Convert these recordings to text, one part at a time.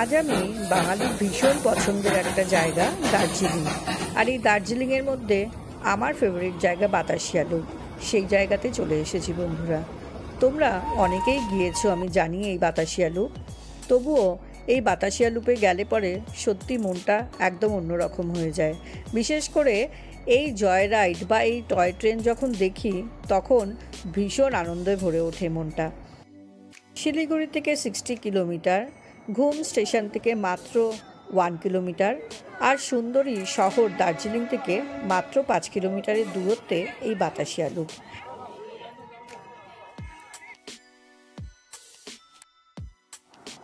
আজ আমি বাঙালির ভীষণ পছন্দের একটা জায়গা দার্জিলিং। আর এই দার্জিলিংয়ের মধ্যে আমার ফেভারিট জায়গা বাতাসিয়া লুপ। সেই জায়গাতে চলে এসেছি বন্ধুরা। তোমরা অনেকেই গিয়েছো আমি জানি এই বাতাসিয়া লুপ, তবুও এই বাতাসিয়া লুপে গেলে পরে সত্যি মনটা একদম অন্যরকম হয়ে যায়। বিশেষ করে এই জয় রাইড বা এই টয় ট্রেন যখন দেখি তখন ভীষণ আনন্দে ভরে ওঠে মনটা। শিলিগুড়ি থেকে 60 কিলোমিটার, ঘুম স্টেশন থেকে মাত্র 1 কিলোমিটার, আর সুন্দরী শহর দার্জিলিং থেকে মাত্র 5 কিলোমিটারের দূরত্বে এই বাতাসিয়া লুপ।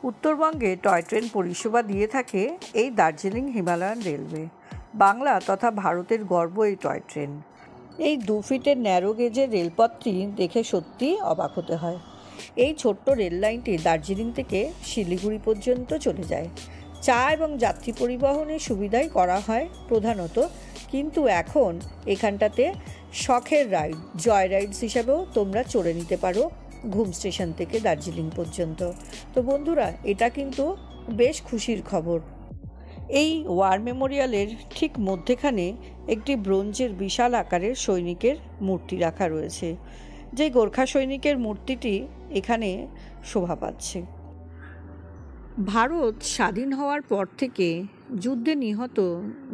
উত্তরবঙ্গে টয় ট্রেন পরিষেবা দিয়ে থাকে এই দার্জিলিং হিমালয়ান রেলওয়ে। বাংলা তথা ভারতের গর্ব এই টয় ট্রেন। এই 2 ফিটের ন্যারো গেজের রেলপথটি দেখে সত্যি অবাক হতে হয়। এই ছোট্ট রেল লাইনটি দার্জিলিং থেকে শিলিগুড়ি পর্যন্ত চলে যায়। চা এবং যাত্রী পরিবহনের সুবিধাই করা হয় প্রধানত, কিন্তু এখন এখানটাতে শখের রাইড, জয় রাইডস হিসাবেও তোমরা চড়ে নিতে পারো ঘুম স্টেশন থেকে দার্জিলিং পর্যন্ত। তো বন্ধুরা, এটা কিন্তু বেশ খুশির খবর। এই ওয়ার মেমোরিয়ালের ঠিক মধ্যেখানে একটি ব্রোঞ্জের বিশাল আকারের সৈনিকের মূর্তি রাখা রয়েছে। যে গোর্খা সৈনিকের মূর্তিটি এখানে শোভা পাচ্ছে। ভারত স্বাধীন হওয়ার পর থেকে যুদ্ধে নিহত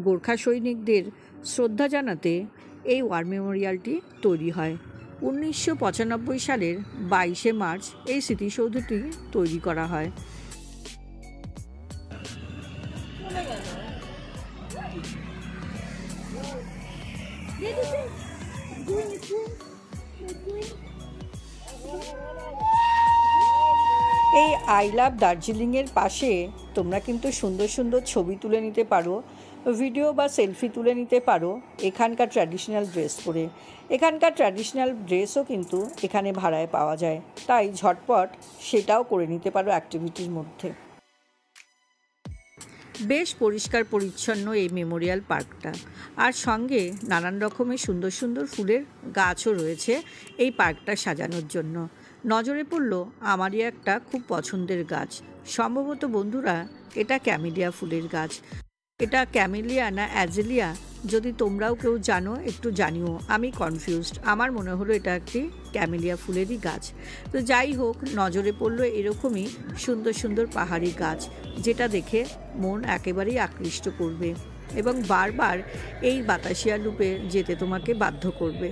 গোর্খা সৈনিকদের শ্রদ্ধা জানাতে এই ওয়ার মেমোরিয়ালটি তৈরি হয়। 1995 সালের 22শে মার্চ এই স্মৃতিসৌধটি তৈরি করা হয়। এই আই লাভ দার্জিলিংয়ের পাশে তোমরা কিন্তু সুন্দর সুন্দর ছবি তুলে নিতে পারো, ভিডিও বা সেলফি তুলে নিতে পারো এখানকার ট্র্যাডিশনাল ড্রেস পরে। এখানকার ট্র্যাডিশনাল ড্রেসও কিন্তু এখানে ভাড়ায় পাওয়া যায়, তাই ঝটপট সেটাও করে নিতে পারো অ্যাক্টিভিটির মধ্যে। বেশ পরিষ্কার পরিচ্ছন্ন এই মেমোরিয়াল পার্কটা, আর সঙ্গে নানান রকমের সুন্দর সুন্দর ফুলের গাছও রয়েছে এই পার্কটা সাজানোর জন্য। নজরে পড়ল আমারই একটা খুব পছন্দের গাছ। সম্ভবত বন্ধুরা এটা ক্যামেলিয়া ফুলের গাছ। এটা ক্যামেলিয়া না অ্যাজেলিয়া, যদি তোমরাও কেউ জানো একটু জানিও, আমি কনফিউজড। আমার মনে হলো এটা একটি ক্যামেলিয়া ফুলেরই গাছ। তো যাই হোক, নজরে পড়লো এরকমই সুন্দর সুন্দর পাহাড়ি গাছ, যেটা দেখে মন একেবারেই আকৃষ্ট করবে এবং বারবার এই বাতাসিয়া লুপে যেতে তোমাকে বাধ্য করবে।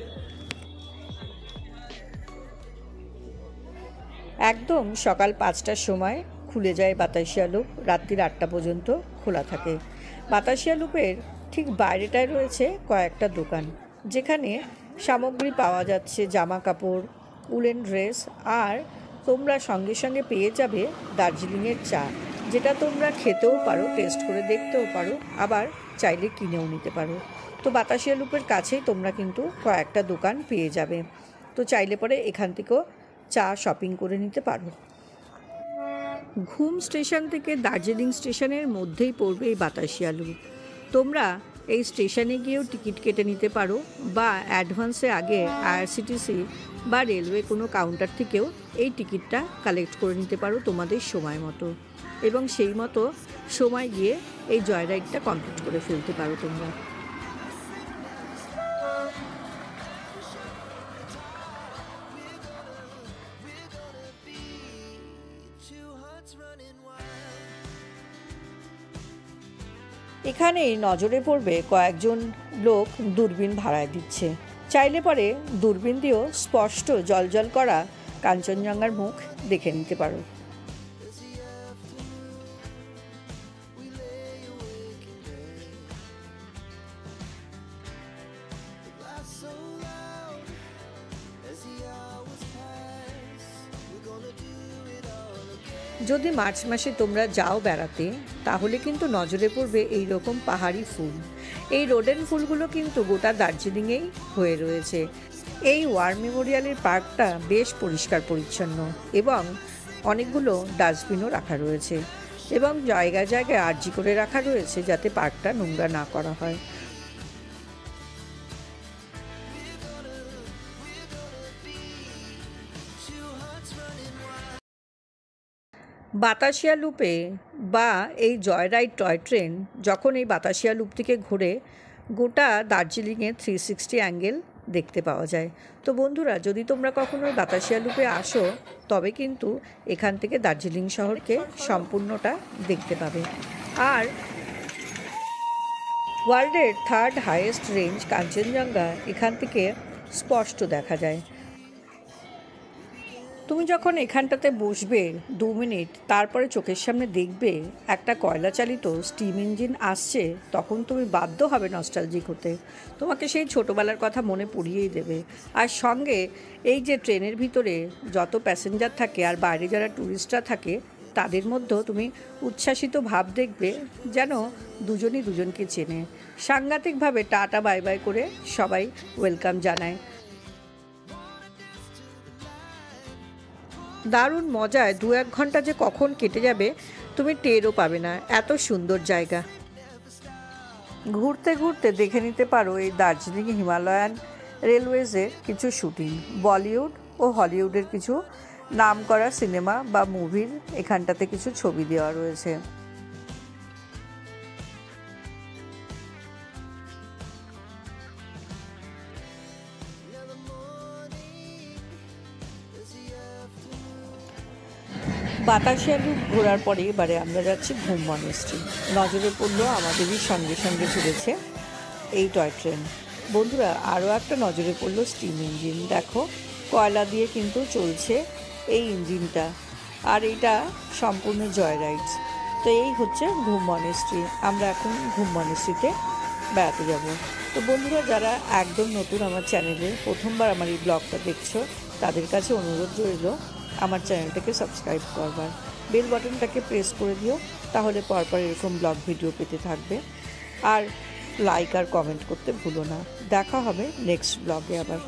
একদম সকাল 5টার সময় খুলে যায় বাতাসিয়া লুপ, রাত্রির 8টা পর্যন্ত খোলা থাকে। বাতাসিয়া লুপের ঠিক বাইরেটায় রয়েছে কয়েকটা দোকান, যেখানে সামগ্রী পাওয়া যাচ্ছে, জামা কাপড়, উলেন ড্রেস, আর তোমরা সঙ্গে সঙ্গে পেয়ে যাবে দার্জিলিংয়ের চা, যেটা তোমরা খেতেও পারো, টেস্ট করে দেখতেও পারো, আবার চাইলে কিনেও নিতে পারো। তো বাতাসিয়া লুপের কাছেই তোমরা কিন্তু কয়েকটা দোকান পেয়ে যাবে, তো চাইলে পরে এখান থেকেও চা শপিং করে নিতে পারো। ঘুম স্টেশন থেকে দার্জিলিং স্টেশনের মধ্যেই পড়বে এই বাতাসিয়া লুপ। তোমরা এই স্টেশনে গিয়েও টিকিট কেটে নিতে পারো, বা অ্যাডভান্সে আগে আইআরসিটিসি বা রেলওয়ে কোনো কাউন্টার থেকেও এই টিকিটটা কালেক্ট করে নিতে পারো তোমাদের সময় মতো, এবং সেই মতো সময় গিয়ে এই জয় রাইডটা কমপ্লিট করে ফেলতে পারো তোমরা। এখানেই নজরে পড়বে কয়েকজন লোক দূরবীন ভাড়ায় দিচ্ছে। চাইলে পরে দূরবীন দিয়েও স্পষ্ট জ্বলজ্বল করা কাঞ্চনজঙ্ঘার মুখ দেখে নিতে পারো। যদি মার্চ মাসে তোমরা যাও বেড়াতে, তাহলে কিন্তু নজরে পড়বে এই রকম পাহাড়ি ফুল। এই রোডেন ফুলগুলো কিন্তু গোটা দার্জিলিংয়েই হয়ে রয়েছে। এই ওয়ার মেমোরিয়ালের পার্কটা বেশ পরিষ্কার পরিচ্ছন্ন, এবং অনেকগুলো ডাস্টবিনও রাখা রয়েছে, এবং জায়গায় জায়গায় আর্জি করে রাখা রয়েছে যাতে পার্কটা নোংরা না করা হয়। বাতাসিয়া লুপে বা এই জয়রাইড টয় ট্রেন যখন এই বাতাসিয়া লুপ থেকে ঘুরে গোটা দার্জিলিংয়ে 360 অ্যাঙ্গেল দেখতে পাওয়া যায়। তো বন্ধুরা, যদি তোমরা কখনো বাতাসিয়া লুপে আসো তবে কিন্তু এখান থেকে দার্জিলিং শহরকে সম্পূর্ণটা দেখতে পাবে। আর ওয়ার্ল্ডের 3rd হাইয়েস্ট রেঞ্জ কাঞ্চনজঙ্ঘা এখান থেকে স্পষ্ট দেখা যায়। তুমি যখন এখানটাতে বসবে 2 মিনিট, তারপরে চোখের সামনে দেখবে একটা কয়লা চালিত স্টিম ইঞ্জিন আসছে, তখন তুমি বাধ্য হবে নস্টালজিক হতে। তোমাকে সেই ছোটোবেলার কথা মনে পড়িয়েই দেবে। আর সঙ্গে এই যে ট্রেনের ভিতরে যত প্যাসেঞ্জার থাকে আর বাইরে যারা ট্যুরিস্টরা থাকে তাদের মধ্যেও তুমি উচ্ছ্বাসিত ভাব দেখবে, যেন দুজনই দুজনকে চেনে। সাংঘাতিকভাবে টাটা বাই বাই করে সবাই ওয়েলকাম জানায়। দারুণ মজায় 2-1 ঘন্টা যে কখন কেটে যাবে তুমি টেরও পাবে না, এত সুন্দর জায়গা। ঘুরতে ঘুরতে দেখে নিতে পারো এই দার্জিলিং হিমালয়ান রেলওয়েজের কিছু শুটিং। বলিউড ও হলিউডের কিছু নামকরা সিনেমা বা মুভির এখানটাতে কিছু ছবি দেওয়া রয়েছে। বাতাসিয়া লুপ ঘোরার পরে এবারে আমরা যাচ্ছি ঘুম মনেস্ট্রি। নজরে পড়লো আমাদেরই সঙ্গে সঙ্গে চলেছে এই টয় ট্রেন। বন্ধুরা, আরও একটা নজরে পড়লো স্টিম ইঞ্জিন। দেখো, কয়লা দিয়ে কিন্তু চলছে এই ইঞ্জিনটা, আর এটা সম্পূর্ণ জয় রাইডস। তো এই হচ্ছে ঘুম মনেস্ট্রি। আমরা এখন ঘুম মনেস্ট্রিতে বেড়াতে যাব। তো বন্ধুরা, যারা একদম নতুন আমার চ্যানেলে প্রথমবার আমার এই ব্লগটা দেখছো, তাদের কাছে অনুরোধ রইল আমার চ্যানেলটাকে সাবস্ক্রাইব করবার, বেল বাটনটাকে প্রেস করে দিও, তাহলে পরপর এরকম ব্লগ ভিডিও পেতে থাকবে। আর লাইক আর কমেন্ট করতে ভুলো না। দেখা হবে নেক্সট ব্লগে আবার।